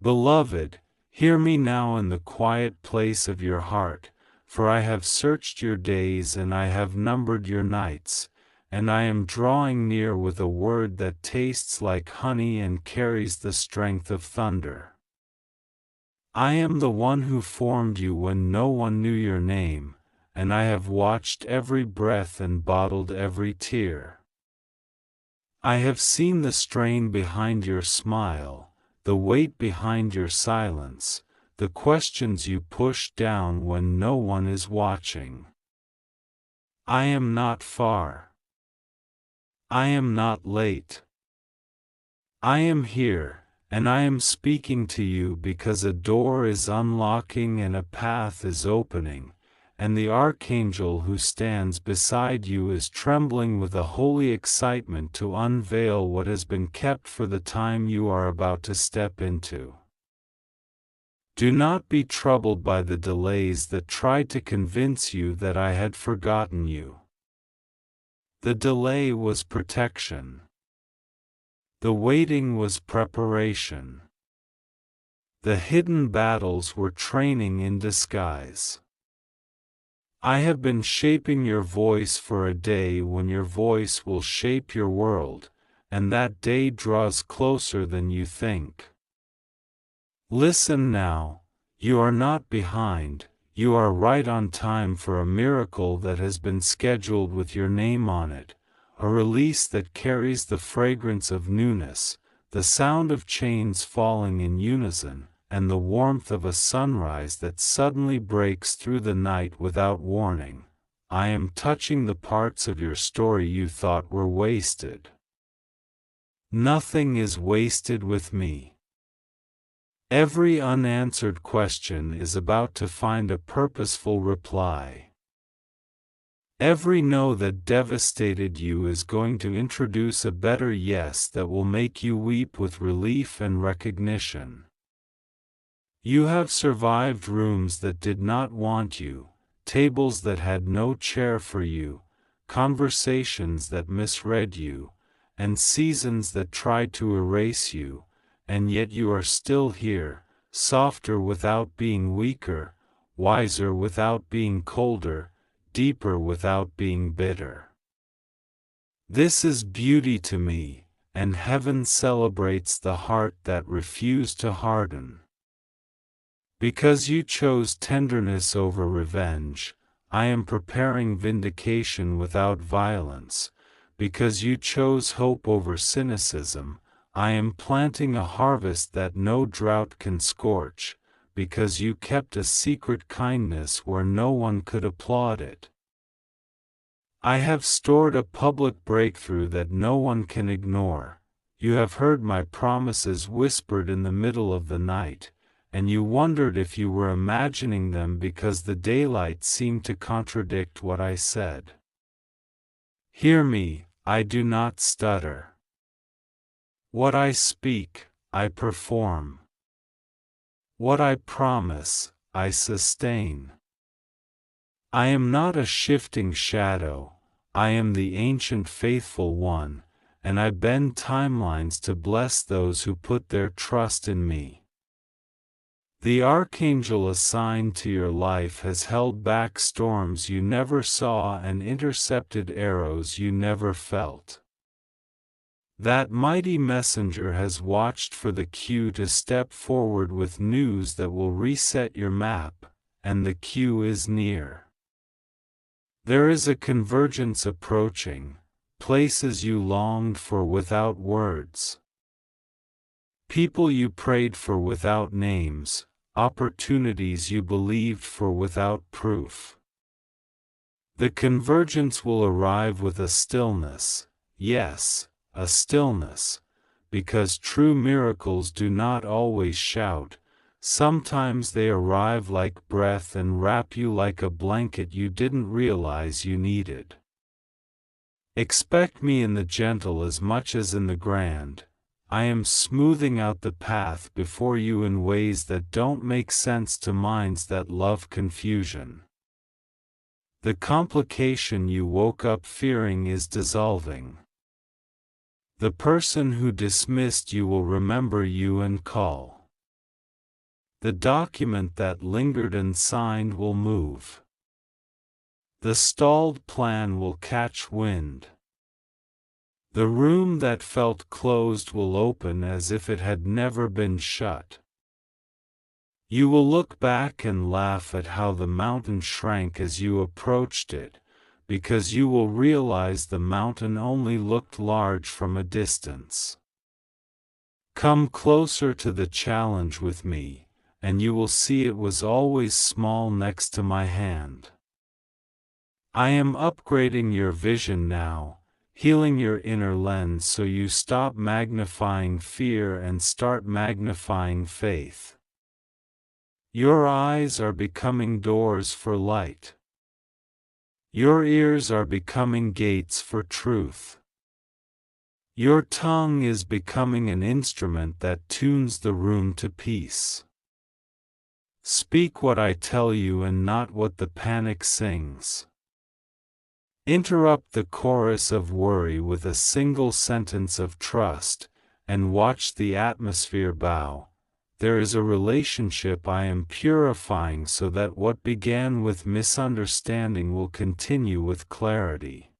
Beloved, hear me now in the quiet place of your heart, for I have searched your days and I have numbered your nights, and I am drawing near with a word that tastes like honey and carries the strength of thunder. I am the one who formed you when no one knew your name, and I have watched every breath and bottled every tear. I have seen the strain behind your smile, the weight behind your silence, the questions you push down when no one is watching. I am not far. I am not late. I am here, and I am speaking to you because a door is unlocking and a path is opening, and the Archangel who stands beside you is trembling with a holy excitement to unveil what has been kept for the time you are about to step into. Do not be troubled by the delays that tried to convince you that I had forgotten you. The delay was protection. The waiting was preparation. The hidden battles were training in disguise. I have been shaping your voice for a day when your voice will shape your world, and that day draws closer than you think. Listen now, you are not behind, you are right on time for a miracle that has been scheduled with your name on it, a release that carries the fragrance of newness, the sound of chains falling in unison, and the warmth of a sunrise that suddenly breaks through the night without warning. I am touching the parts of your story you thought were wasted. Nothing is wasted with me. Every unanswered question is about to find a purposeful reply. Every no that devastated you is going to introduce a better yes that will make you weep with relief and recognition. You have survived rooms that did not want you, tables that had no chair for you, conversations that misread you, and seasons that tried to erase you, and yet you are still here, softer without being weaker, wiser without being colder, deeper without being bitter. This is beauty to me, and heaven celebrates the heart that refused to harden. Because you chose tenderness over revenge, I am preparing vindication without violence. Because you chose hope over cynicism, I am planting a harvest that no drought can scorch. Because you kept a secret kindness where no one could applaud it. I have stored a public breakthrough that no one can ignore. You have heard my promises whispered in the middle of the night, and you wondered if you were imagining them because the daylight seemed to contradict what I said. Hear me, I do not stutter. What I speak, I perform. What I promise, I sustain. I am not a shifting shadow, I am the ancient faithful one, and I bend timelines to bless those who put their trust in me. The Archangel assigned to your life has held back storms you never saw and intercepted arrows you never felt. That mighty messenger has watched for the cue to step forward with news that will reset your map, and the cue is near. There is a convergence approaching, places you longed for without words. People you prayed for without names, opportunities you believed for without proof. The convergence will arrive with a stillness, yes, a stillness, because true miracles do not always shout, sometimes they arrive like breath and wrap you like a blanket you didn't realize you needed. Expect me in the gentle as much as in the grand. I am smoothing out the path before you in ways that don't make sense to minds that love confusion. The complication you woke up fearing is dissolving. The person who dismissed you will remember you and call. The document that lingered unsigned will move. The stalled plan will catch wind. The room that felt closed will open as if it had never been shut. You will look back and laugh at how the mountain shrank as you approached it, because you will realize the mountain only looked large from a distance. Come closer to the challenge with me, and you will see it was always small next to my hand. I am upgrading your vision now, healing your inner lens so you stop magnifying fear and start magnifying faith. Your eyes are becoming doors for light. Your ears are becoming gates for truth. Your tongue is becoming an instrument that tunes the room to peace. Speak what I tell you and not what the panic sings. Interrupt the chorus of worry with a single sentence of trust, and watch the atmosphere bow. There is a relationship I am purifying so that what began with misunderstanding will continue with clarity.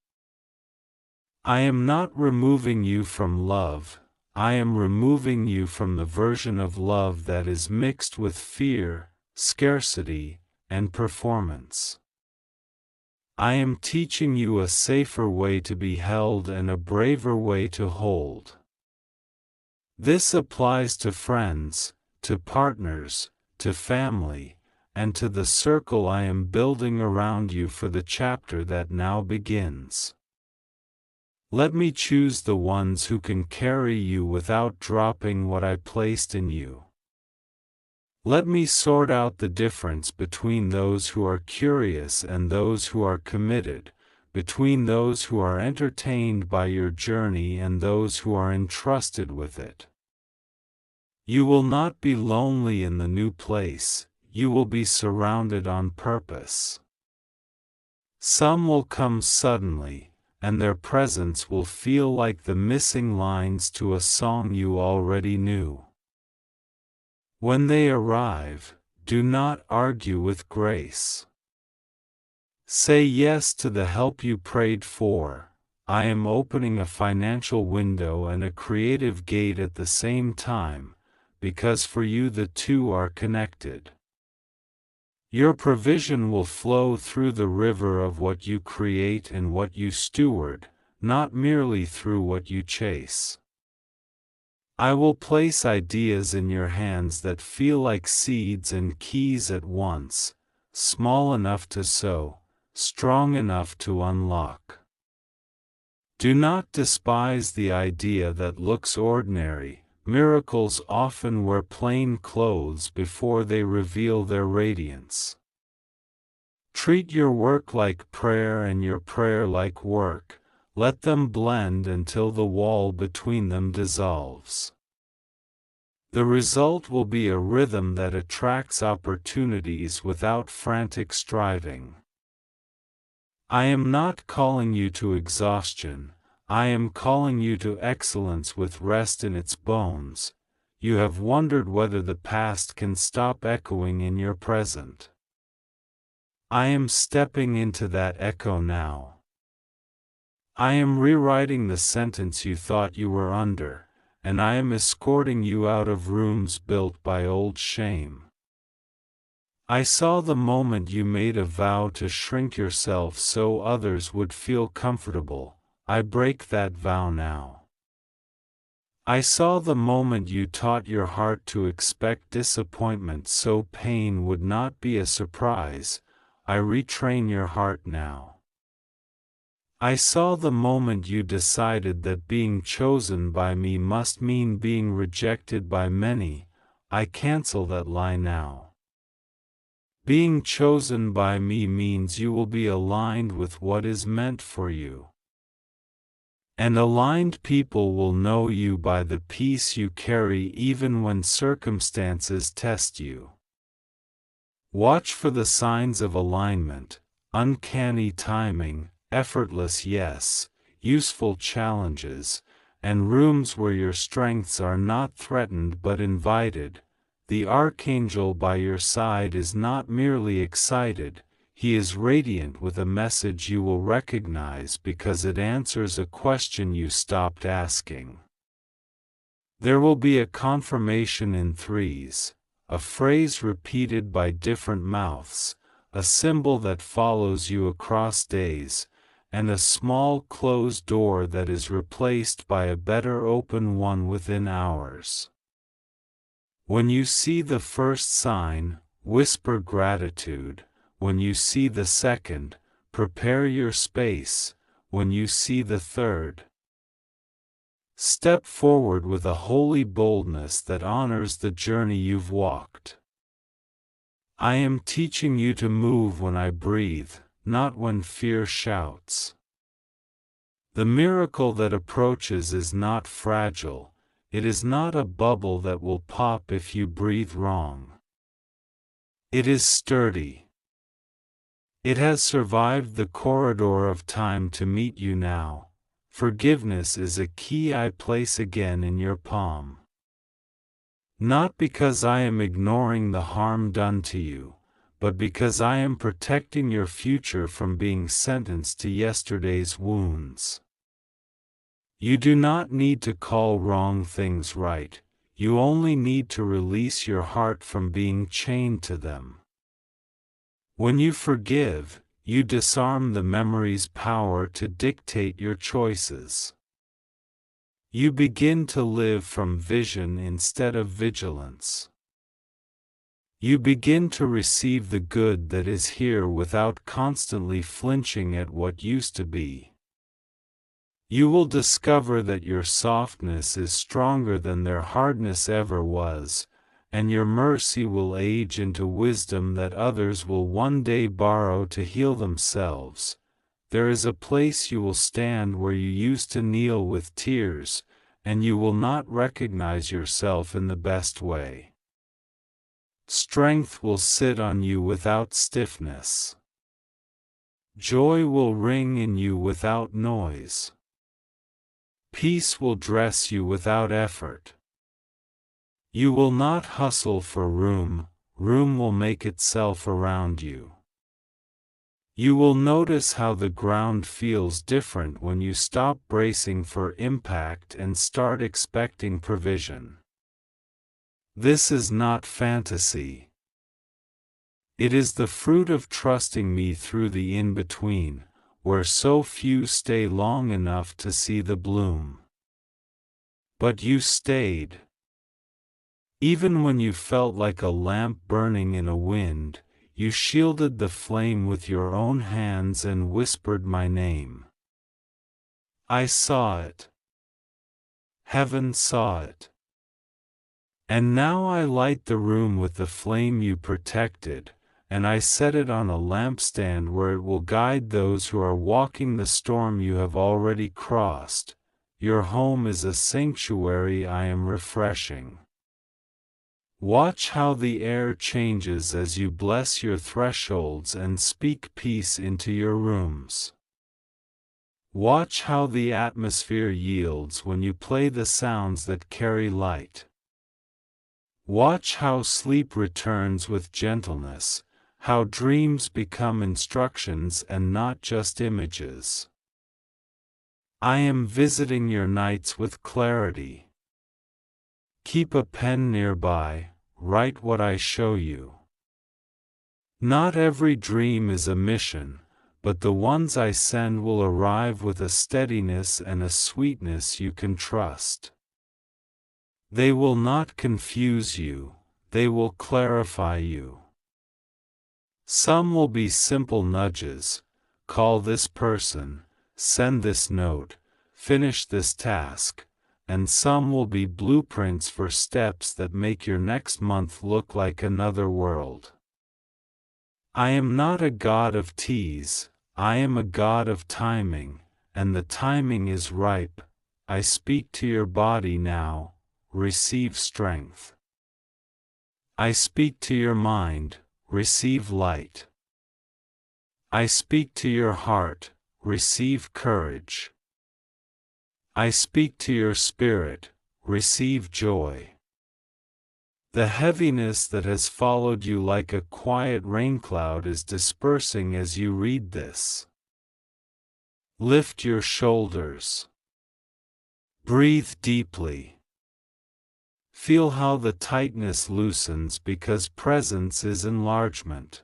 I am not removing you from love, I am removing you from the version of love that is mixed with fear, scarcity, and performance. I am teaching you a safer way to be held and a braver way to hold. This applies to friends, to partners, to family, and to the circle I am building around you for the chapter that now begins. Let me choose the ones who can carry you without dropping what I placed in you. Let me sort out the difference between those who are curious and those who are committed, between those who are entertained by your journey and those who are entrusted with it. You will not be lonely in the new place, you will be surrounded on purpose. Some will come suddenly, and their presence will feel like the missing lines to a song you already knew. When they arrive, do not argue with grace. Say yes to the help you prayed for. I am opening a financial window and a creative gate at the same time, because for you the two are connected. Your provision will flow through the river of what you create and what you steward, not merely through what you chase. I will place ideas in your hands that feel like seeds and keys at once, small enough to sow, strong enough to unlock. Do not despise the idea that looks ordinary. Miracles often wear plain clothes before they reveal their radiance. Treat your work like prayer and your prayer like work. Let them blend until the wall between them dissolves. The result will be a rhythm that attracts opportunities without frantic striving. I am not calling you to exhaustion, I am calling you to excellence with rest in its bones. You have wondered whether the past can stop echoing in your present. I am stepping into that echo now. I am rewriting the sentence you thought you were under, and I am escorting you out of rooms built by old shame. I saw the moment you made a vow to shrink yourself so others would feel comfortable. I break that vow now. I saw the moment you taught your heart to expect disappointment so pain would not be a surprise. I retrain your heart now. I saw the moment you decided that being chosen by me must mean being rejected by many. I cancel that lie now. Being chosen by me means you will be aligned with what is meant for you. And aligned people will know you by the peace you carry even when circumstances test you. Watch for the signs of alignment, uncanny timing, effortless yes, useful challenges, and rooms where your strengths are not threatened but invited. The Archangel by your side is not merely excited, he is radiant with a message you will recognize because it answers a question you stopped asking. There will be a confirmation in threes, a phrase repeated by different mouths, a symbol that follows you across days, and a small closed door that is replaced by a better open one within hours. When you see the first sign, whisper gratitude. When you see the second, prepare your space. When you see the third, step forward with a holy boldness that honors the journey you've walked. I am teaching you to move when I breathe, not when fear shouts. The miracle that approaches is not fragile, it is not a bubble that will pop if you breathe wrong. It is sturdy. It has survived the corridor of time to meet you now. Forgiveness is a key I place again in your palm. Not because I am ignoring the harm done to you, but because I am protecting your future from being sentenced to yesterday's wounds. You do not need to call wrong things right, you only need to release your heart from being chained to them. When you forgive, you disarm the memory's power to dictate your choices. You begin to live from vision instead of vigilance. You begin to receive the good that is here without constantly flinching at what used to be. You will discover that your softness is stronger than their hardness ever was, and your mercy will age into wisdom that others will one day borrow to heal themselves. There is a place you will stand where you used to kneel with tears, and you will not recognize yourself in the best way. Strength will sit on you without stiffness. Joy will ring in you without noise. Peace will dress you without effort. You will not hustle for room, room will make itself around you. You will notice how the ground feels different when you stop bracing for impact and start expecting provision. This is not fantasy. It is the fruit of trusting me through the in-between, where so few stay long enough to see the bloom. But you stayed. Even when you felt like a lamp burning in a wind, you shielded the flame with your own hands and whispered my name. I saw it. Heaven saw it. And now I light the room with the flame you protected, and I set it on a lampstand where it will guide those who are walking the storm you have already crossed. Your home is a sanctuary I am refreshing. Watch how the air changes as you bless your thresholds and speak peace into your rooms. Watch how the atmosphere yields when you play the sounds that carry light. Watch how sleep returns with gentleness, how dreams become instructions and not just images. I am visiting your nights with clarity. Keep a pen nearby, write what I show you. Not every dream is a mission, but the ones I send will arrive with a steadiness and a sweetness you can trust. They will not confuse you, they will clarify you. Some will be simple nudges: call this person, send this note, finish this task. And some will be blueprints for steps that make your next month look like another world. I am not a god of tease, I am a god of timing, and the timing is ripe. I speak to your body now, receive strength. I speak to your mind, receive light. I speak to your heart, receive courage. I speak to your spirit, receive joy. The heaviness that has followed you like a quiet rain cloud is dispersing as you read this. Lift your shoulders. Breathe deeply. Feel how the tightness loosens because presence is enlargement.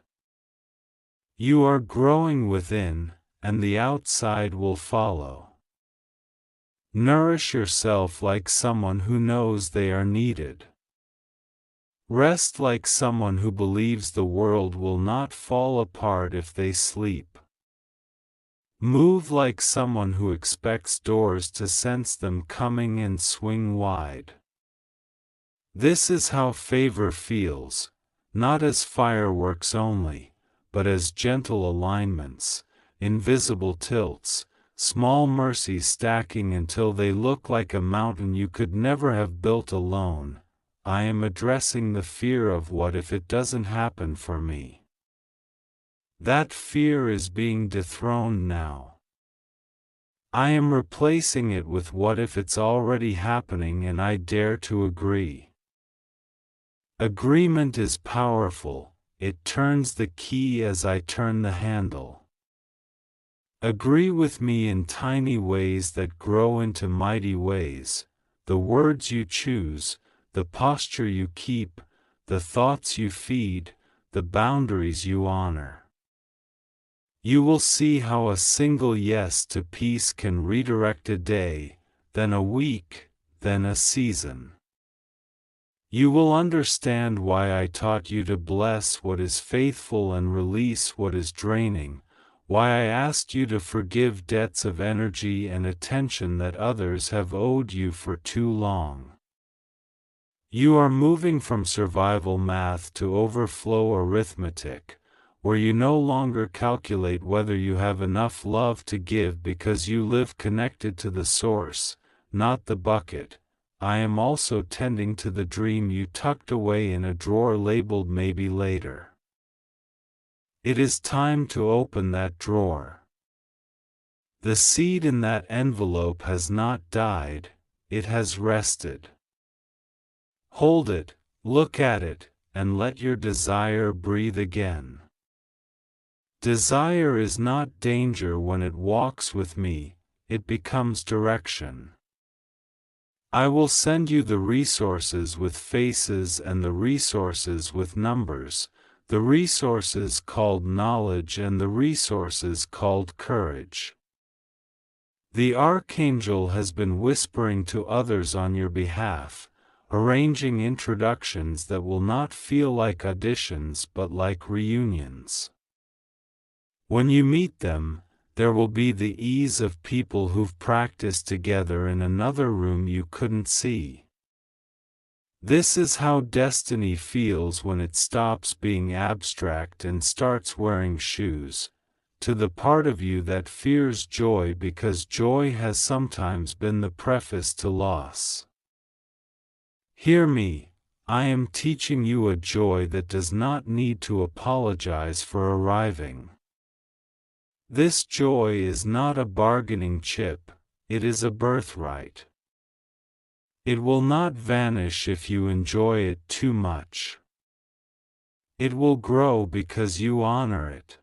You are growing within, and the outside will follow. Nourish yourself like someone who knows they are needed. Rest like someone who believes the world will not fall apart if they sleep. Move like someone who expects doors to sense them coming and swing wide. This is how favor feels, not as fireworks only, but as gentle alignments, invisible tilts, small mercies stacking until they look like a mountain you could never have built alone. I am addressing the fear of what if it doesn't happen for me. That fear is being dethroned now. I am replacing it with what if it's already happening and I dare to agree. Agreement is powerful, it turns the key as I turn the handle. Agree with me in tiny ways that grow into mighty ways, the words you choose, the posture you keep, the thoughts you feed, the boundaries you honor. You will see how a single yes to peace can redirect a day, then a week, then a season. You will understand why I taught you to bless what is faithful and release what is draining, why I asked you to forgive debts of energy and attention that others have owed you for too long. You are moving from survival math to overflow arithmetic, where you no longer calculate whether you have enough love to give because you live connected to the source, not the bucket. I am also tending to the dream you tucked away in a drawer labeled maybe later. It is time to open that drawer. The seed in that envelope has not died, it has rested. Hold it, look at it, and let your desire breathe again. Desire is not danger when it walks with me, it becomes direction. I will send you the resources with faces and the resources with numbers, the resources called knowledge and the resources called courage. The Archangel has been whispering to others on your behalf, arranging introductions that will not feel like auditions but like reunions. When you meet them, there will be the ease of people who've practiced together in another room you couldn't see. This is how destiny feels when it stops being abstract and starts wearing shoes, to the part of you that fears joy because joy has sometimes been the preface to loss. Hear me, I am teaching you a joy that does not need to apologize for arriving. This joy is not a bargaining chip, it is a birthright. It will not vanish if you enjoy it too much. It will grow because you honor it.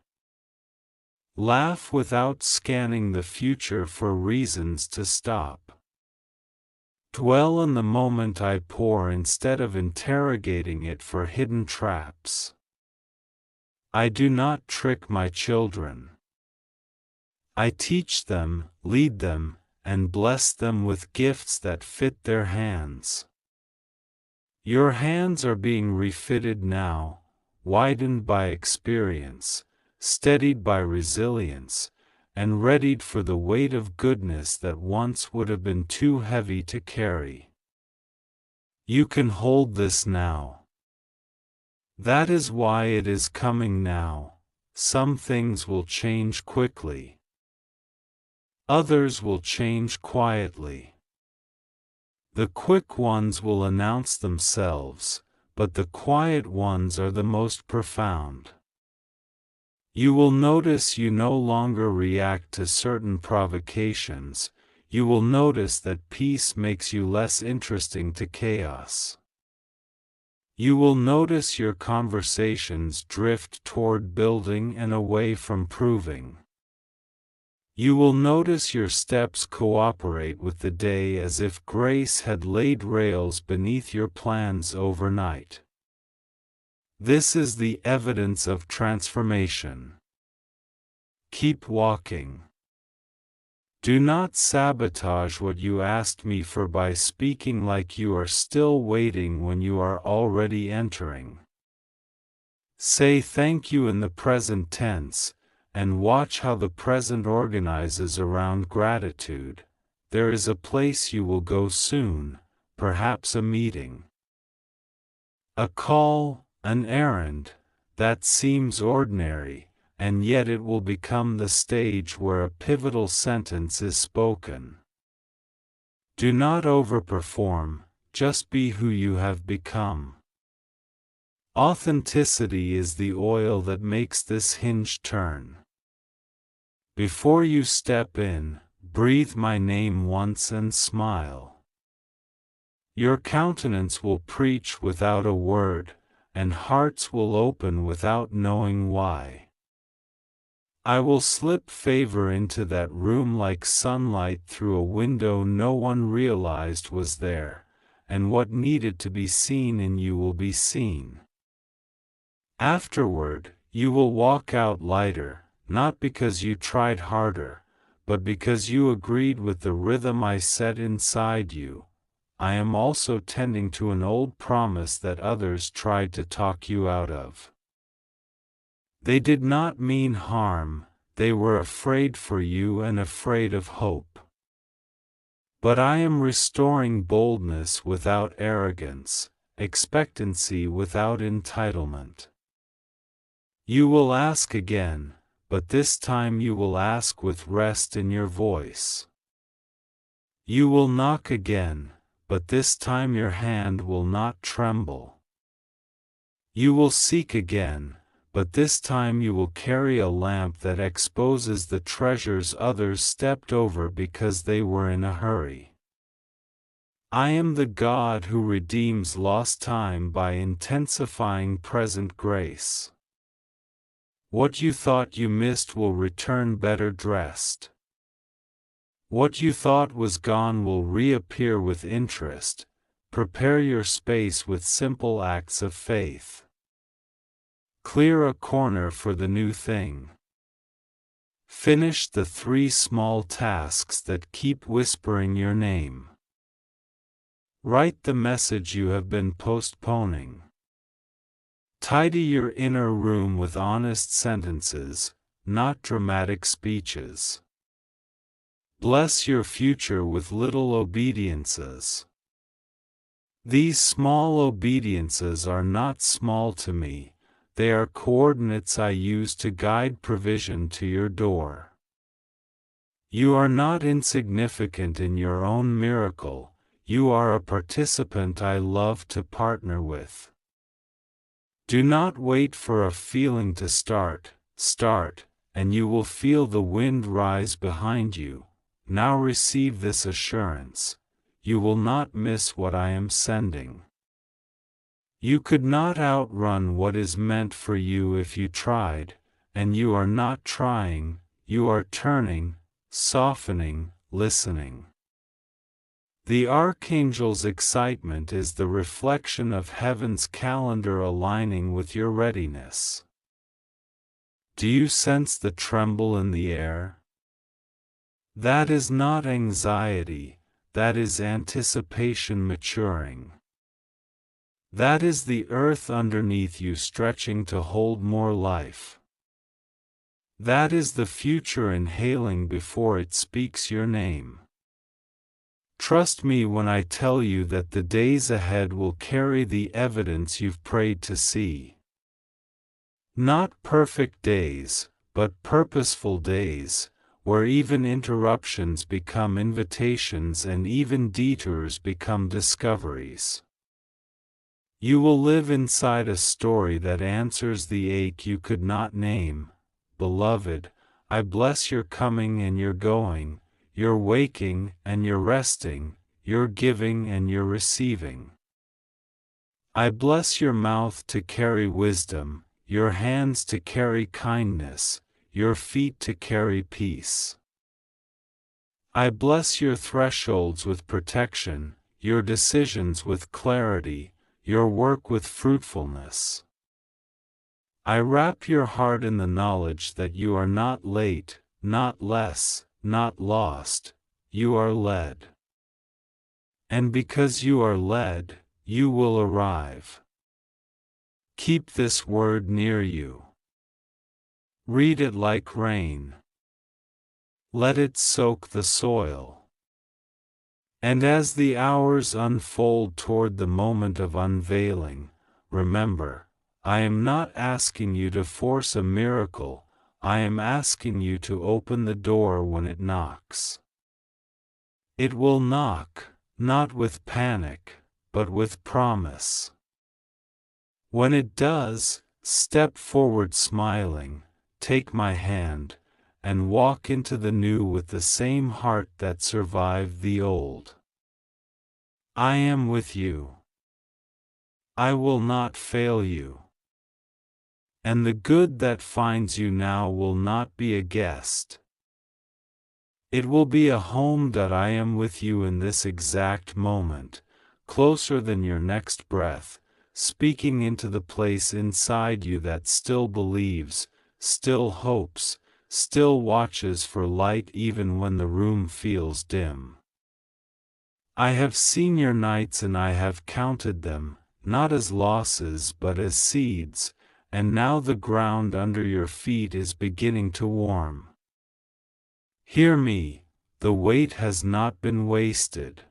Laugh without scanning the future for reasons to stop. Dwell in the moment I pour instead of interrogating it for hidden traps. I do not trick my children. I teach them, lead them, and bless them with gifts that fit their hands. Your hands are being refitted now, widened by experience, steadied by resilience, and readied for the weight of goodness that once would have been too heavy to carry. You can hold this now. That is why it is coming now. Some things will change quickly. Others will change quietly. The quick ones will announce themselves, but the quiet ones are the most profound. You will notice you no longer react to certain provocations, you will notice that peace makes you less interesting to chaos. You will notice your conversations drift toward building and away from proving. You will notice your steps cooperate with the day as if grace had laid rails beneath your plans overnight. This is the evidence of transformation. Keep walking. Do not sabotage what you asked me for by speaking like you are still waiting when you are already entering. Say thank you in the present tense, and watch how the present organizes around gratitude. There is a place you will go soon, perhaps a meeting. A call, an errand, that seems ordinary, and yet it will become the stage where a pivotal sentence is spoken. Do not overperform, just be who you have become. Authenticity is the oil that makes this hinge turn. Before you step in, breathe my name once and smile. Your countenance will preach without a word, and hearts will open without knowing why. I will slip favor into that room like sunlight through a window no one realized was there, and what needed to be seen in you will be seen. Afterward, you will walk out lighter, not because you tried harder, but because you agreed with the rhythm I set inside you. I am also tending to an old promise that others tried to talk you out of. They did not mean harm, they were afraid for you and afraid of hope. But I am restoring boldness without arrogance, expectancy without entitlement. You will ask again, but this time you will ask with rest in your voice. You will knock again, but this time your hand will not tremble. You will seek again, but this time you will carry a lamp that exposes the treasures others stepped over because they were in a hurry. I am the God who redeems lost time by intensifying present grace. What you thought you missed will return better dressed. What you thought was gone will reappear with interest. Prepare your space with simple acts of faith. Clear a corner for the new thing. Finish the 3 small tasks that keep whispering your name. Write the message you have been postponing. Tidy your inner room with honest sentences, not dramatic speeches. Bless your future with little obediences. These small obediences are not small to me. They are coordinates I use to guide provision to your door. You are not insignificant in your own miracle, you are a participant I love to partner with. Do not wait for a feeling to start, and you will feel the wind rise behind you. Now receive this assurance. You will not miss what I am sending. You could not outrun what is meant for you if you tried, and you are not trying, you are turning, softening, listening. The Archangel's excitement is the reflection of heaven's calendar aligning with your readiness. Do you sense the tremble in the air? That is not anxiety, that is anticipation maturing. That is the earth underneath you stretching to hold more life. That is the future inhaling before it speaks your name. Trust me when I tell you that the days ahead will carry the evidence you've prayed to see. Not perfect days, but purposeful days, where even interruptions become invitations and even detours become discoveries. You will live inside a story that answers the ache you could not name. Beloved, I bless your coming and your going, your waking and your resting, your giving and your receiving. I bless your mouth to carry wisdom, your hands to carry kindness, your feet to carry peace. I bless your thresholds with protection, your decisions with clarity, your work with fruitfulness. I wrap your heart in the knowledge that you are not late, not less, not lost, you are led. And because you are led, you will arrive. Keep this word near you. Read it like rain. Let it soak the soil. And as the hours unfold toward the moment of unveiling, remember, I am not asking you to force a miracle, I am asking you to open the door when it knocks. It will knock, not with panic, but with promise. When it does, step forward smiling, take my hand, and walk into the new with the same heart that survived the old. I am with you. I will not fail you. And the good that finds you now will not be a guest. It will be a home that I am with you in this exact moment, closer than your next breath, speaking into the place inside you that still believes, still hopes, still watches for light even when the room feels dim. I have seen your nights and I have counted them, not as losses but as seeds, and now the ground under your feet is beginning to warm. Hear me, the wait has not been wasted.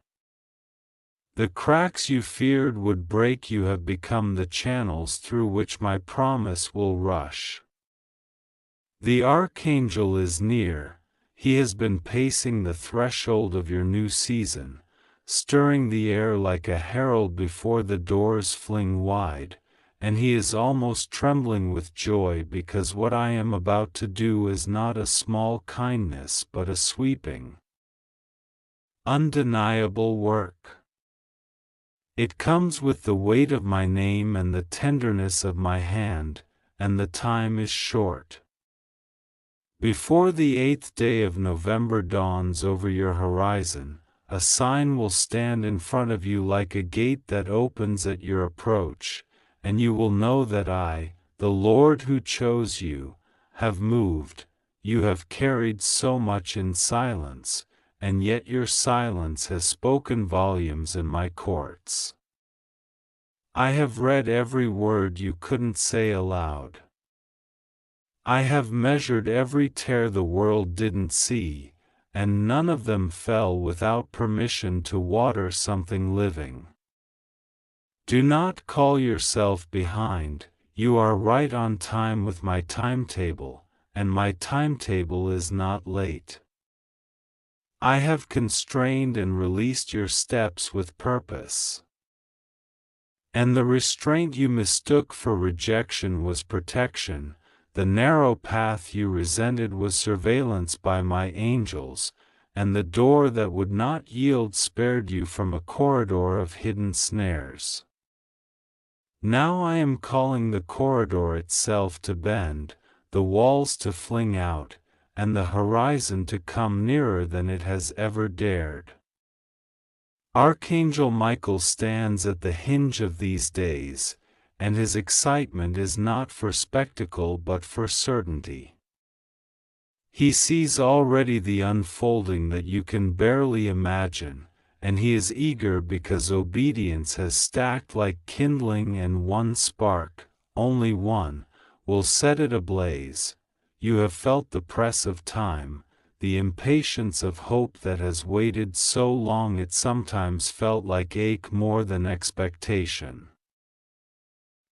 The cracks you feared would break you have become the channels through which my promise will rush. The Archangel is near, he has been pacing the threshold of your new season, stirring the air like a herald before the doors fling wide, and he is almost trembling with joy because what I am about to do is not a small kindness but a sweeping, undeniable work. It comes with the weight of my name and the tenderness of my hand, and the time is short. Before the 8th day of November dawns over your horizon, a sign will stand in front of you like a gate that opens at your approach, and you will know that I, the Lord who chose you, have moved. You have carried so much in silence, and yet your silence has spoken volumes in my courts. I have read every word you couldn't say aloud. I have measured every tear the world didn't see, and none of them fell without permission to water something living. Do not call yourself behind, you are right on time with my timetable, and my timetable is not late. I have constrained and released your steps with purpose. And the restraint you mistook for rejection was protection, the narrow path you resented was surveillance by my angels, and the door that would not yield spared you from a corridor of hidden snares. Now I am calling the corridor itself to bend, the walls to fling out, and the horizon to come nearer than it has ever dared. Archangel Michael stands at the hinge of these days, and his excitement is not for spectacle but for certainty. He sees already the unfolding that you can barely imagine, and he is eager because obedience has stacked like kindling, and one spark, only one, will set it ablaze. You have felt the press of time, the impatience of hope that has waited so long it sometimes felt like ache more than expectation.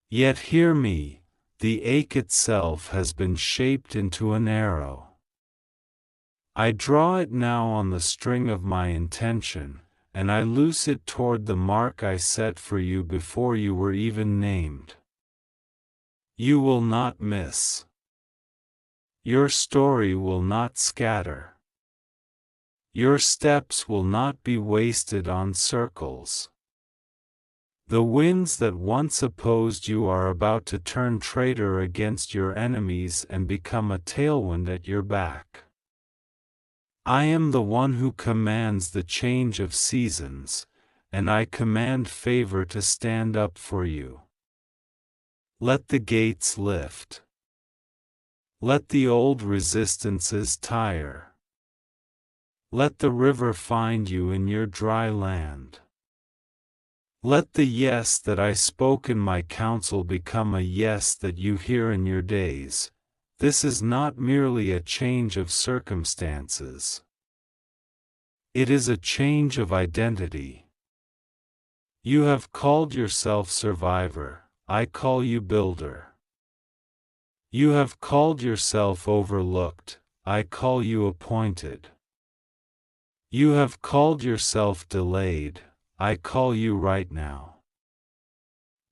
Yet hear me, the ache itself has been shaped into an arrow. I draw it now on the string of my intention, and I loose it toward the mark I set for you before you were even named. You will not miss. Your story will not scatter. Your steps will not be wasted on circles. The winds that once opposed you are about to turn traitor against your enemies and become a tailwind at your back. I am the one who commands the change of seasons, and I command favor to stand up for you. Let the gates lift. Let the old resistances tire. Let the river find you in your dry land. Let the yes that I spoke in my counsel become a yes that you hear in your days. This is not merely a change of circumstances. It is a change of identity. You have called yourself survivor, I call you builder. You have called yourself overlooked, I call you appointed. You have called yourself delayed, I call you right now.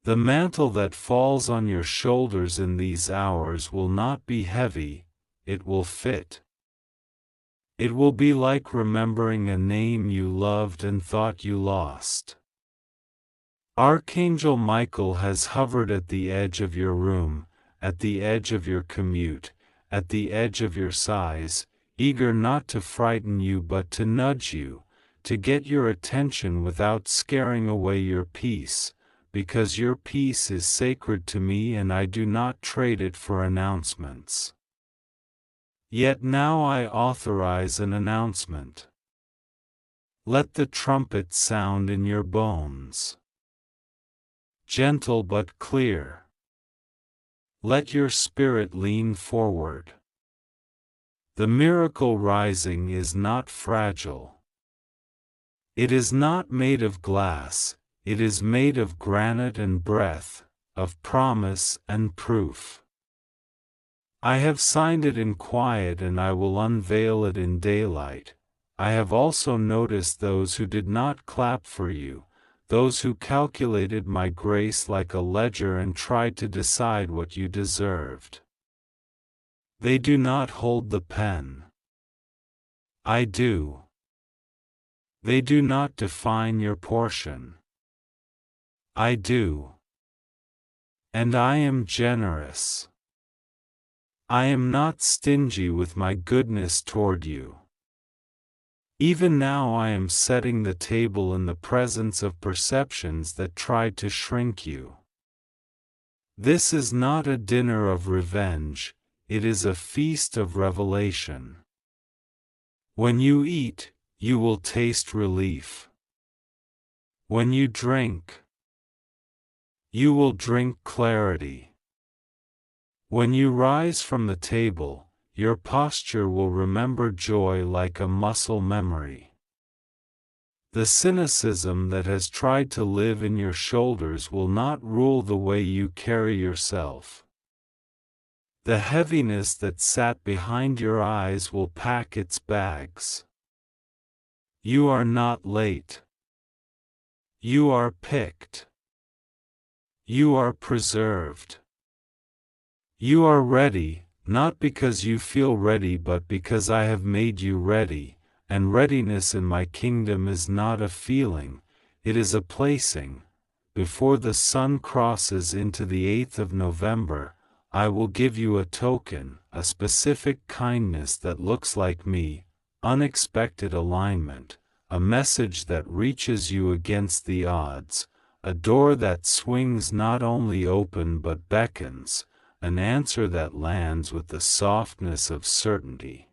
The mantle that falls on your shoulders in these hours will not be heavy, it will fit. It will be like remembering a name you loved and thought you lost. Archangel Michael has hovered at the edge of your room, at the edge of your commute, at the edge of your sighs, eager not to frighten you but to nudge you, to get your attention without scaring away your peace, because your peace is sacred to me and I do not trade it for announcements. Yet now I authorize an announcement. Let the trumpet sound in your bones. Gentle but clear. Let your spirit lean forward. The miracle rising is not fragile. It is not made of glass, it is made of granite and breath, of promise and proof. I have signed it in quiet and I will unveil it in daylight. I have also noticed those who did not clap for you, those who calculated my grace like a ledger and tried to decide what you deserved. They do not hold the pen. I do. They do not define your portion. I do. And I am generous. I am not stingy with my goodness toward you. Even now I am setting the table in the presence of perceptions that tried to shrink you. This is not a dinner of revenge, it is a feast of revelation. When you eat, you will taste relief. When you drink, you will drink clarity. When you rise from the table, your posture will remember joy like a muscle memory. The cynicism that has tried to live in your shoulders will not rule the way you carry yourself. The heaviness that sat behind your eyes will pack its bags. You are not late. You are picked. You are preserved. You are ready, not because you feel ready but because I have made you ready, and readiness in my kingdom is not a feeling, it is a placing. Before the sun crosses into the 8th of November, I will give you a token, a specific kindness that looks like me, unexpected alignment, a message that reaches you against the odds, a door that swings not only open but beckons, an answer that lands with the softness of certainty.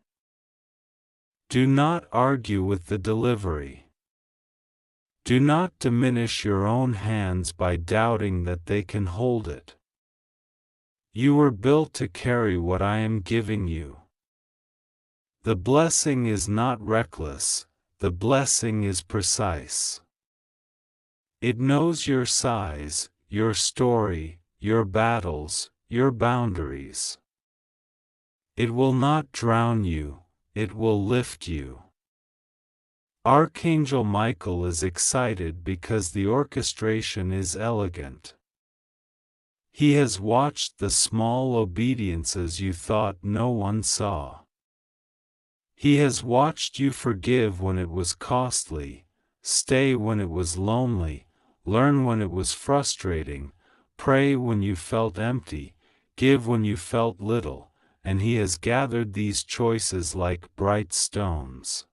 Do not argue with the delivery. Do not diminish your own hands by doubting that they can hold it. You were built to carry what I am giving you. The blessing is not reckless, the blessing is precise. It knows your size, your story, your battles, your boundaries. It will not drown you, it will lift you. Archangel Michael is excited because the orchestration is elegant. He has watched the small obediences you thought no one saw. He has watched you forgive when it was costly, stay when it was lonely, learn when it was frustrating, pray when you felt empty, give when you felt little, and He has gathered these choices like bright stones.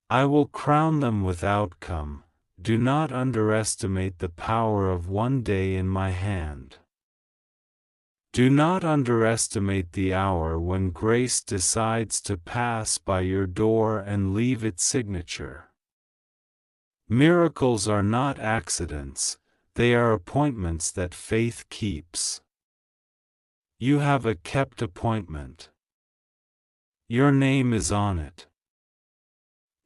I will crown them with outcome. Do not underestimate the power of one day in my hand. Do not underestimate the hour when grace decides to pass by your door and leave its signature. Miracles are not accidents, they are appointments that faith keeps. You have a kept appointment. Your name is on it.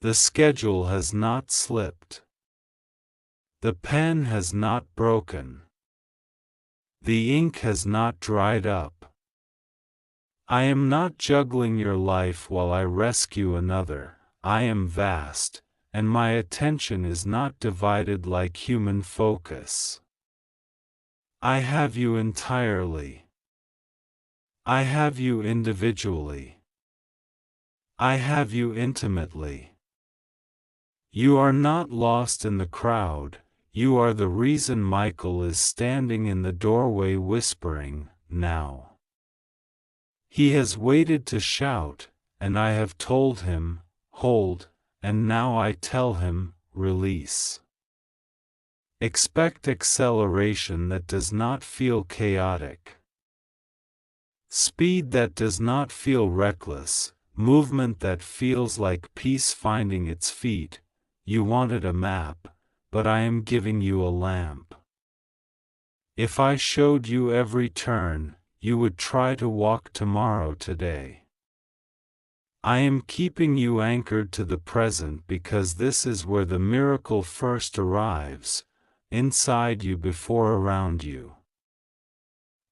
The schedule has not slipped. The pen has not broken. The ink has not dried up. I am not juggling your life while I rescue another. I am vast, and my attention is not divided like human focus. I have you entirely. I have you individually. I have you intimately. You are not lost in the crowd, you are the reason Michael is standing in the doorway whispering, now. He has waited to shout, and I have told him, hold, and now I tell him, release. Expect acceleration that does not feel chaotic. Speed that does not feel reckless, movement that feels like peace finding its feet. You wanted a map, but I am giving you a lamp. If I showed you every turn, you would try to walk tomorrow today. I am keeping you anchored to the present because this is where the miracle first arrives, inside you before around you.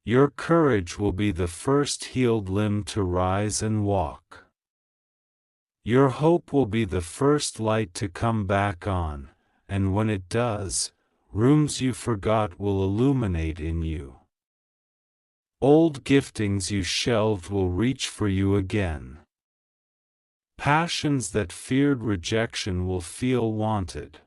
Your courage will be the first healed limb to rise and walk. Your hope will be the first light to come back on, and when it does, rooms you forgot will illuminate in you. Old giftings you shelved will reach for you again. Passions that feared rejection will feel wanted.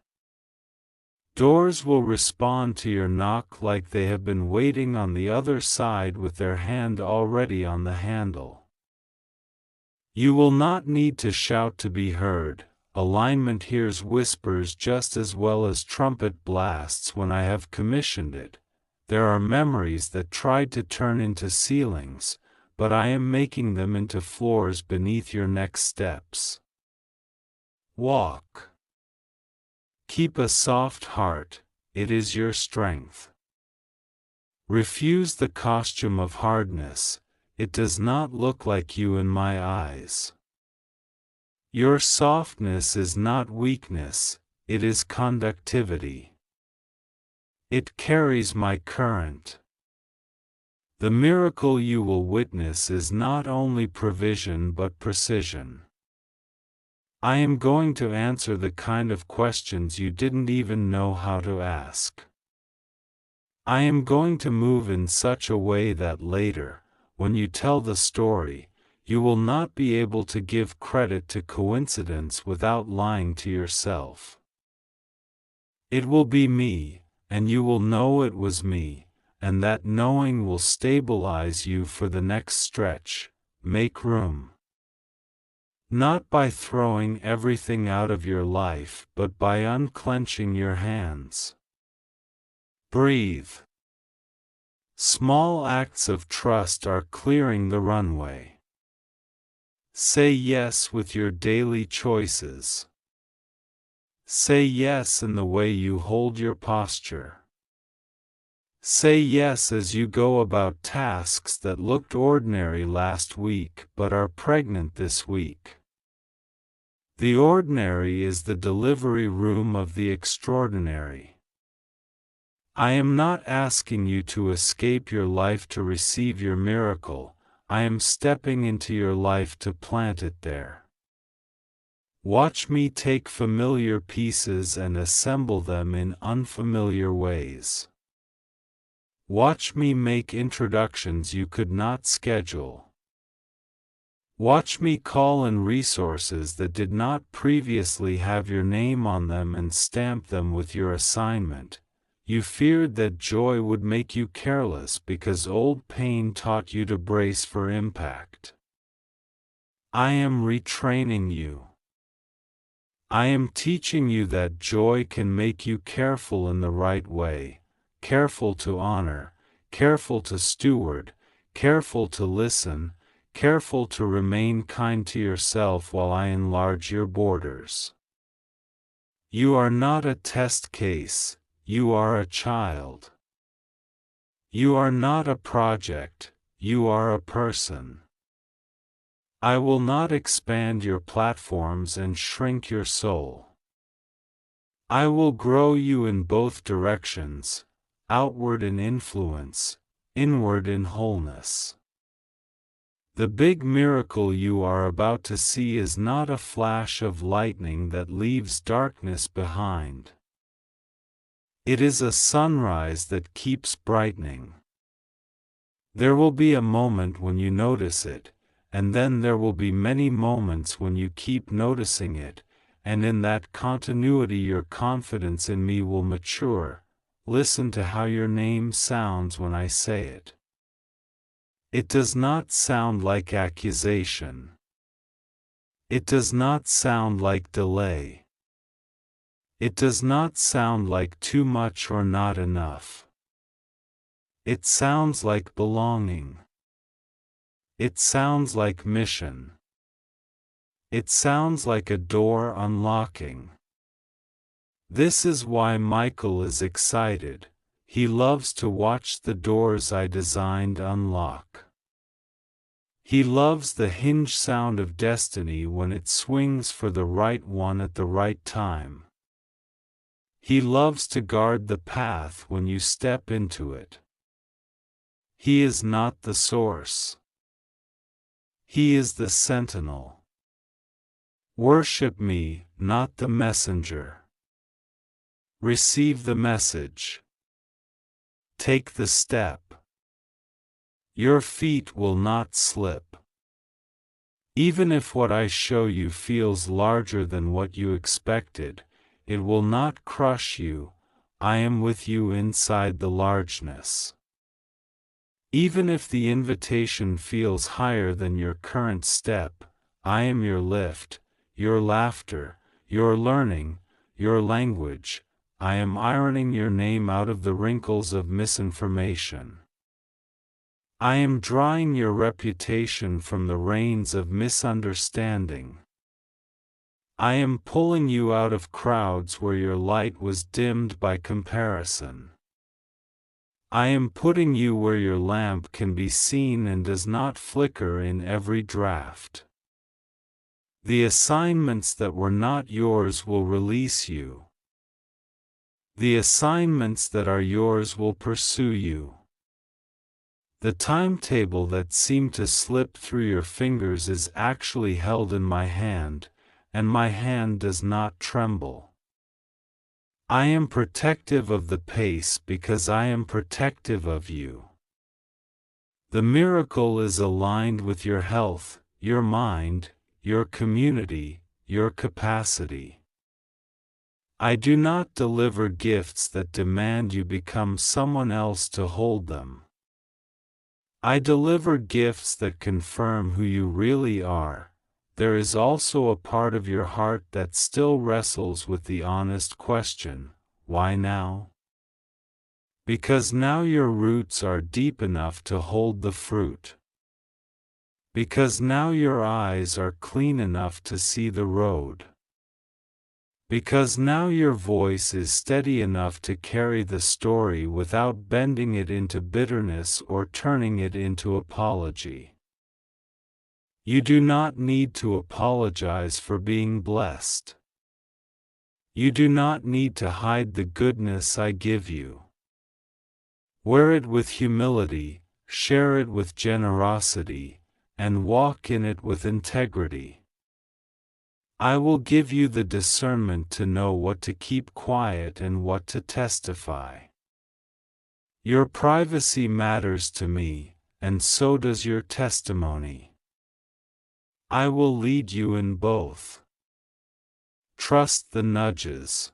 Doors will respond to your knock like they have been waiting on the other side with their hand already on the handle. You will not need to shout to be heard. Alignment hears whispers just as well as trumpet blasts when I have commissioned it. There are memories that tried to turn into ceilings, but I am making them into floors beneath your next steps. Walk. Keep a soft heart, it is your strength. Refuse the costume of hardness, it does not look like you in my eyes. Your softness is not weakness, it is conductivity. It carries my current. The miracle you will witness is not only provision but precision. I am going to answer the kind of questions you didn't even know how to ask. I am going to move in such a way that later, when you tell the story, you will not be able to give credit to coincidence without lying to yourself. It will be me, and you will know it was me, and that knowing will stabilize you for the next stretch. Make room. Not by throwing everything out of your life, but by unclenching your hands. Breathe. Small acts of trust are clearing the runway. Say yes with your daily choices. Say yes in the way you hold your posture. Say yes as you go about tasks that looked ordinary last week but are pregnant this week. The ordinary is the delivery room of the extraordinary. I am not asking you to escape your life to receive your miracle, I am stepping into your life to plant it there. Watch me take familiar pieces and assemble them in unfamiliar ways. Watch me make introductions you could not schedule. Watch me call in resources that did not previously have your name on them and stamp them with your assignment. You feared that joy would make you careless because old pain taught you to brace for impact. I am retraining you. I am teaching you that joy can make you careful in the right way, careful to honor, careful to steward, careful to listen, careful to remain kind to yourself while I enlarge your borders. You are not a test case, you are a child. You are not a project, you are a person. I will not expand your platforms and shrink your soul. I will grow you in both directions, outward in influence, inward in wholeness. The big miracle you are about to see is not a flash of lightning that leaves darkness behind. It is a sunrise that keeps brightening. There will be a moment when you notice it, and then there will be many moments when you keep noticing it, and in that continuity your confidence in me will mature. Listen to how your name sounds when I say it. It does not sound like accusation. It does not sound like delay. It does not sound like too much or not enough. It sounds like belonging. It sounds like mission. It sounds like a door unlocking. This is why Michael is excited. He loves to watch the doors I designed unlock. He loves the hinge sound of destiny when it swings for the right one at the right time. He loves to guard the path when you step into it. He is not the source. He is the sentinel. Worship me, not the messenger. Receive the message. Take the step. Your feet will not slip. Even if what I show you feels larger than what you expected, it will not crush you. I am with you inside the largeness. Even if the invitation feels higher than your current step, I am your lift, your laughter, your learning, your language. I am ironing your name out of the wrinkles of misinformation. I am drying your reputation from the rains of misunderstanding. I am pulling you out of crowds where your light was dimmed by comparison. I am putting you where your lamp can be seen and does not flicker in every draft. The assignments that were not yours will release you. The assignments that are yours will pursue you. The timetable that seemed to slip through your fingers is actually held in my hand, and my hand does not tremble. I am protective of the pace because I am protective of you. The miracle is aligned with your health, your mind, your community, your capacity. I do not deliver gifts that demand you become someone else to hold them. I deliver gifts that confirm who you really are. There is also a part of your heart that still wrestles with the honest question, why now? Because now your roots are deep enough to hold the fruit. Because now your eyes are clean enough to see the road. Because now your voice is steady enough to carry the story without bending it into bitterness or turning it into apology. You do not need to apologize for being blessed. You do not need to hide the goodness I give you. Wear it with humility, share it with generosity, and walk in it with integrity. I will give you the discernment to know what to keep quiet and what to testify. Your privacy matters to me, and so does your testimony. I will lead you in both. Trust the nudges.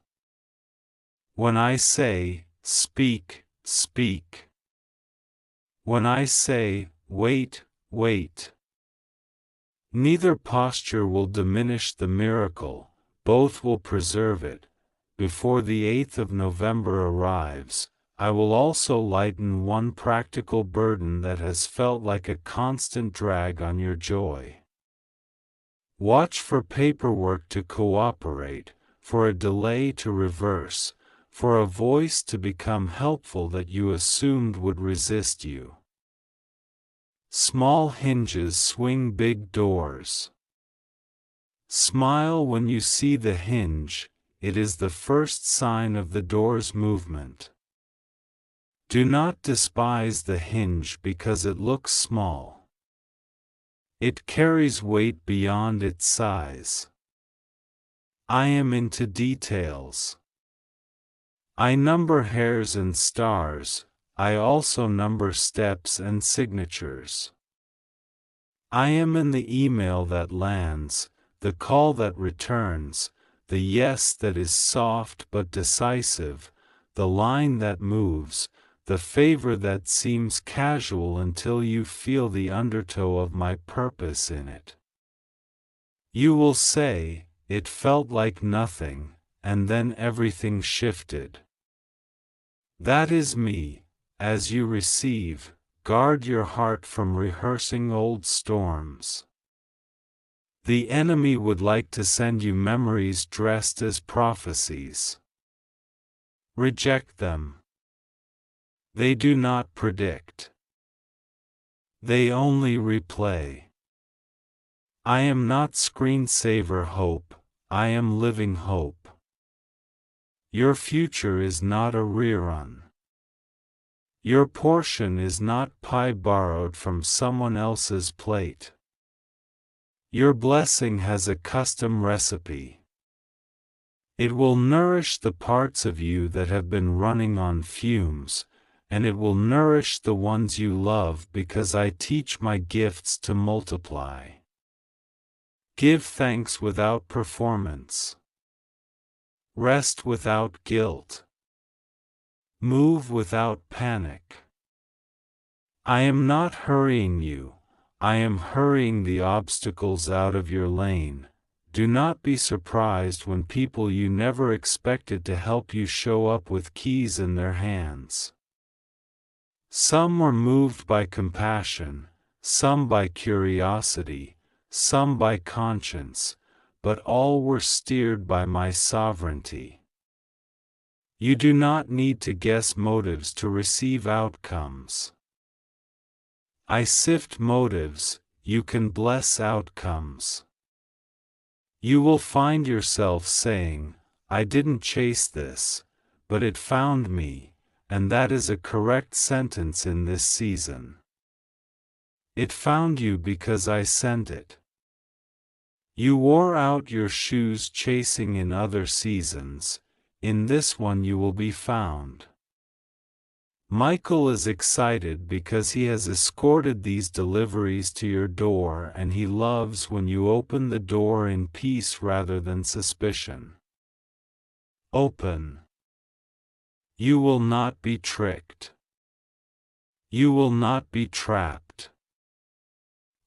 When I say, speak, speak. When I say, wait, wait. Neither posture will diminish the miracle, both will preserve it. Before the 8th of November arrives, I will also lighten one practical burden that has felt like a constant drag on your joy. Watch for paperwork to cooperate, for a delay to reverse, for a voice to become helpful that you assumed would resist you. Small hinges swing big doors. Smile when you see the hinge, it is the first sign of the door's movement. Do not despise the hinge because it looks small. It carries weight beyond its size. I am into details. I number hairs and stars, I also number steps and signatures. I am in the email that lands, the call that returns, the yes that is soft but decisive, the line that moves, the favor that seems casual until you feel the undertow of my purpose in it. You will say, it felt like nothing, and then everything shifted. That is me. As you receive, guard your heart from rehearsing old storms. The enemy would like to send you memories dressed as prophecies. Reject them. They do not predict. They only replay. I am not screensaver hope, I am living hope. Your future is not a rerun. Your portion is not pie borrowed from someone else's plate. Your blessing has a custom recipe. It will nourish the parts of you that have been running on fumes, and it will nourish the ones you love because I teach my gifts to multiply. Give thanks without performance. Rest without guilt. Move without panic. I am not hurrying you, I am hurrying the obstacles out of your lane. Do not be surprised when people you never expected to help you show up with keys in their hands. Some were moved by compassion, some by curiosity, some by conscience, but all were steered by my sovereignty. You do not need to guess motives to receive outcomes. I sift motives, you can bless outcomes. You will find yourself saying, I didn't chase this, but it found me. And that is a correct sentence in this season. It found you because I sent it. You wore out your shoes chasing in other seasons, in this one you will be found. Michael is excited because he has escorted these deliveries to your door, and he loves when you open the door in peace rather than suspicion. Open. You will not be tricked. You will not be trapped.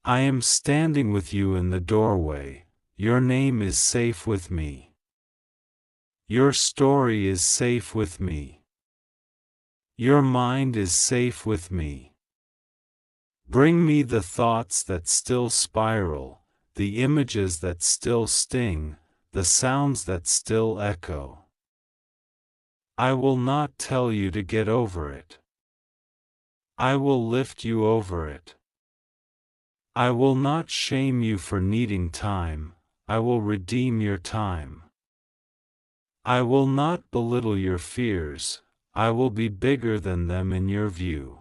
I am standing with you in the doorway, your name is safe with me. Your story is safe with me. Your mind is safe with me. Bring me the thoughts that still spiral, the images that still sting, the sounds that still echo. I will not tell you to get over it. I will lift you over it. I will not shame you for needing time, I will redeem your time. I will not belittle your fears, I will be bigger than them in your view.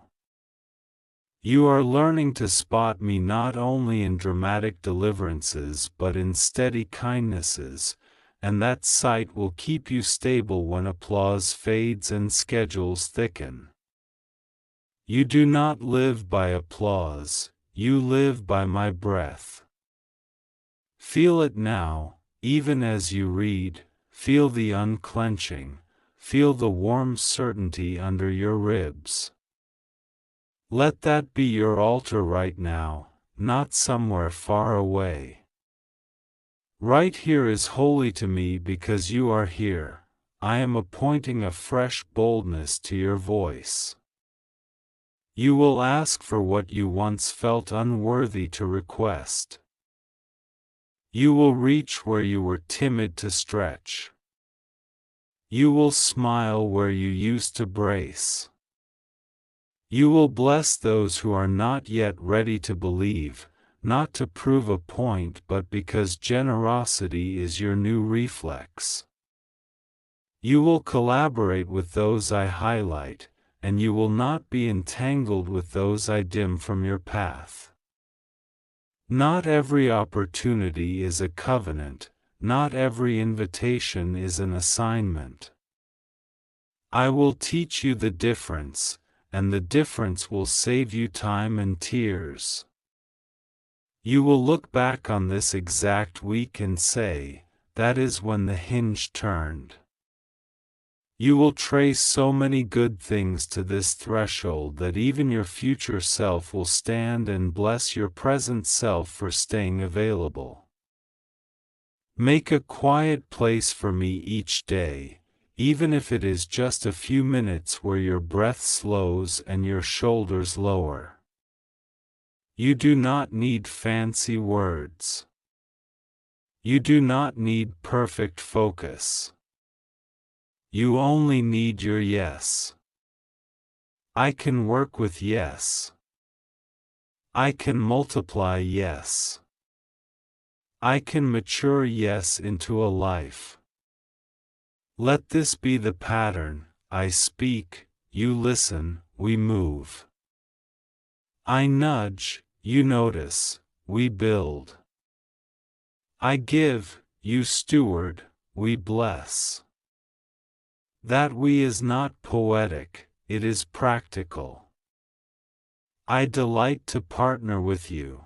You are learning to spot me not only in dramatic deliverances but in steady kindnesses, and that sight will keep you stable when applause fades and schedules thicken. You do not live by applause, you live by my breath. Feel it now, even as you read, feel the unclenching, feel the warm certainty under your ribs. Let that be your altar right now, not somewhere far away. Right here is holy to me because you are here. I am appointing a fresh boldness to your voice. You will ask for what you once felt unworthy to request. You will reach where you were timid to stretch. You will smile where you used to brace. You will bless those who are not yet ready to believe, not to prove a point but because generosity is your new reflex. You will collaborate with those I highlight, and you will not be entangled with those I dim from your path. Not every opportunity is a covenant, not every invitation is an assignment. I will teach you the difference, and the difference will save you time and tears. You will look back on this exact week and say, that is when the hinge turned. You will trace so many good things to this threshold that even your future self will stand and bless your present self for staying available. Make a quiet place for me each day, even if it is just a few minutes where your breath slows and your shoulders lower. You do not need fancy words. You do not need perfect focus. You only need your yes. I can work with yes. I can multiply yes. I can mature yes into a life. Let this be the pattern. I speak, you listen, we move. I nudge, you notice, we build. I give, you steward, we bless. That we is not poetic, it is practical. I delight to partner with you.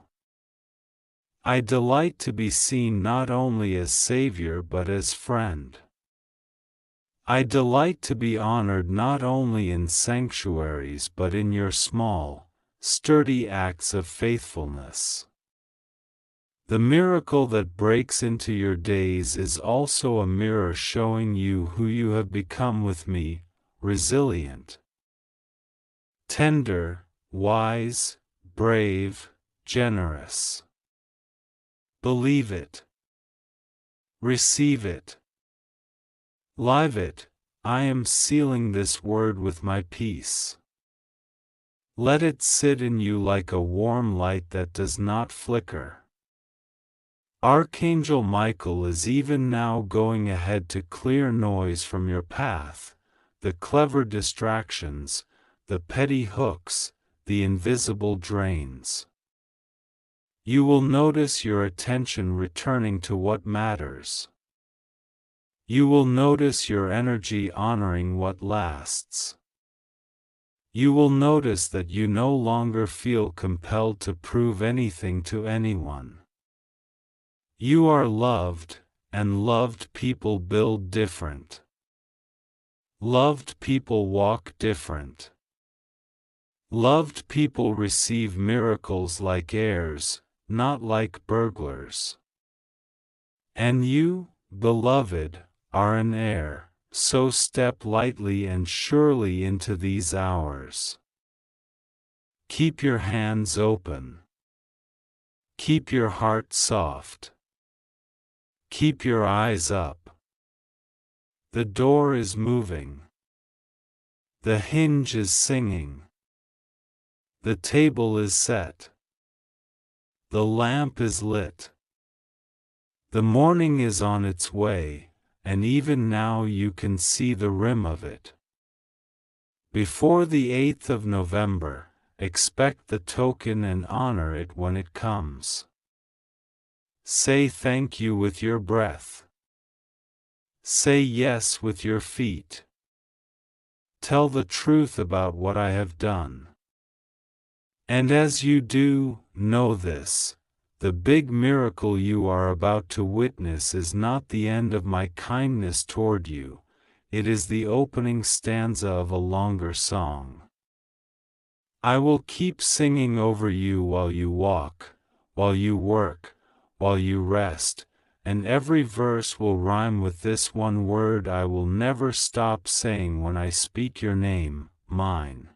I delight to be seen not only as Savior but as friend. I delight to be honored not only in sanctuaries but in your small, sturdy acts of faithfulness. The miracle that breaks into your days is also a mirror showing you who you have become with me, resilient, tender, wise, brave, generous. Believe it. Receive it. Live it. I am sealing this word with my peace. Let it sit in you like a warm light that does not flicker. Archangel Michael is even now going ahead to clear noise from your path, the clever distractions, the petty hooks, the invisible drains. You will notice your attention returning to what matters. You will notice your energy honoring what lasts. You will notice that you no longer feel compelled to prove anything to anyone. You are loved, and loved people build different. Loved people walk different. Loved people receive miracles like heirs, not like burglars. And you, beloved, are an heir, so step lightly and surely into these hours. Keep your hands open. Keep your heart soft. Keep your eyes up. The door is moving. The hinge is singing. The table is set. The lamp is lit. The morning is on its way, and even now you can see the rim of it. Before the 8th of November, expect the token and honor it when it comes. Say thank you with your breath. Say yes with your feet. Tell the truth about what I have done. And as you do, know this, The big miracle you are about to witness is not the end of my kindness toward you, it is the opening stanza of a longer song. I will keep singing over you while you walk, while you work, while you rest, and every verse will rhyme with this one word I will never stop saying when I speak your name, mine.